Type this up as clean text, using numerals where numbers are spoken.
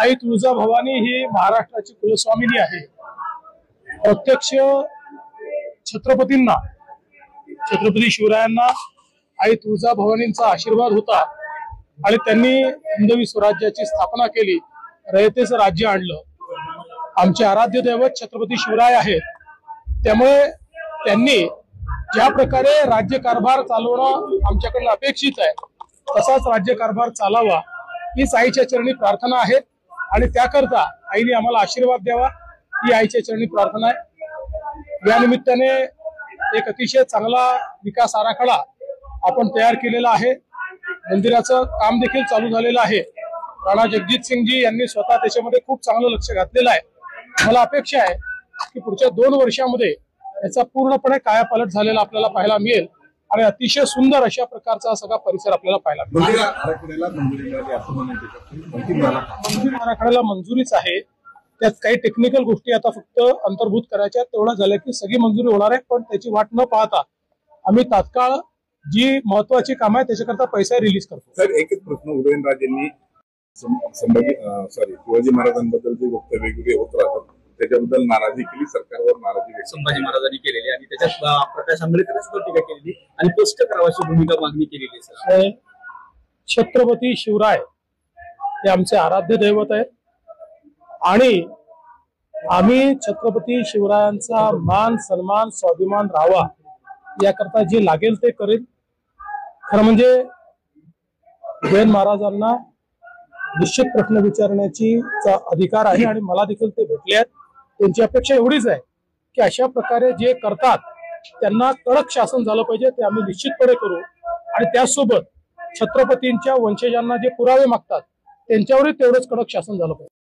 आई तुळजाभवानी ही महाराष्ट्राची कुलस्वामिनी आहे। प्रत्यक्ष छत्रपतींना, छत्रपती शिवरायांना आई तुळजाभवानींचा आशीर्वाद होता आणि त्यांनी हिंदवी स्वराज्याची स्थापना केली, रयतेचं राज्य आणलं। आमचे आराध्य दैवत छत्रपती शिवराय आहेत, त्यामुळे त्यांनी ज्या प्रकारे राज्यकारभार चालवणं आमच्याकडे अपेक्षित आहे तसाच राज्यकारभार चालावा हीच आईच्या चरणी प्रार्थना आहे आणि त्याकरता आईने आम्हाला आशीर्वाद द्यावा ही आईच्या चरणी प्रार्थना आहे। या निमित्ताने एक अतिशय चांगला विकास आराखडा आपण तयार केलेला आहे। मंदिराचं काम देखील चालू झालेलं आहे। राणा जगजित सिंगजी यांनी स्वतः त्याच्यामध्ये खूप चांगलं लक्ष घातलेलं आहे। मला अपेक्षा आहे की पुढच्या 2 वर्षांमध्ये याचा पूर्णपणे कायापालट झालेला आपल्याला पाहायला मिळेल आणि अतिशय सुंदर अशा प्रकारचा सगळा परिसर आपल्याला पाहायला मिळेल। मंदिर आराखड्याला मंजुरीच आहे, त्यात काही टेक्निकल गोष्टी आता फक्त अंतर्भूत करायच्या, तेवढं झालं की सगळी मंजुरी होणार आहे। पण त्याची वाट न पाहता आम्ही तात्काळ जी महत्वाची काम आहे त्याच्याकरता पैसा रिलीज करतो। सर, एकच प्रश्न, उदयनराजेंनी शिवाजी महाराजांबद्दल जे वक्तव्य वेगवेगळे होत राहतात त्याच्याबद्दल नाराजी केली, सरकारवर नाराजी संभाजी महाराजांनी केलेली आणि त्याच्यात प्रकाश आंबेडकरांनी सुद्धा टीका केलेली आणि स्पष्ट करावाची भूमिका मागणी केलेली। सर, छत्रपती शिवराय हे आमचे आराध्य दैवत आहेत आणि आम्ही छत्रपती शिवरायांचा मान सन्मान स्वाभिमान राहावा याकरता जे लागेल ते करेल। खरं म्हणजे उदयन महाराजांना निश्चित प्रश्न विचारण्याची अधिकार आहे आणि मला देखील ते भेटले आहेत। त्यांची अपेक्षा एवढीच आहे की अशा प्रकारे जे करतात त्यांना कडक शासन झालं पाहिजे, ते आम्ही निश्चितपणे करू आणि त्याचसोबत छत्रपतींच्या वंशजांना जे पुरावे मागतात त्यांच्यावरही तेवढंच कडक शासन झालं पाहिजे।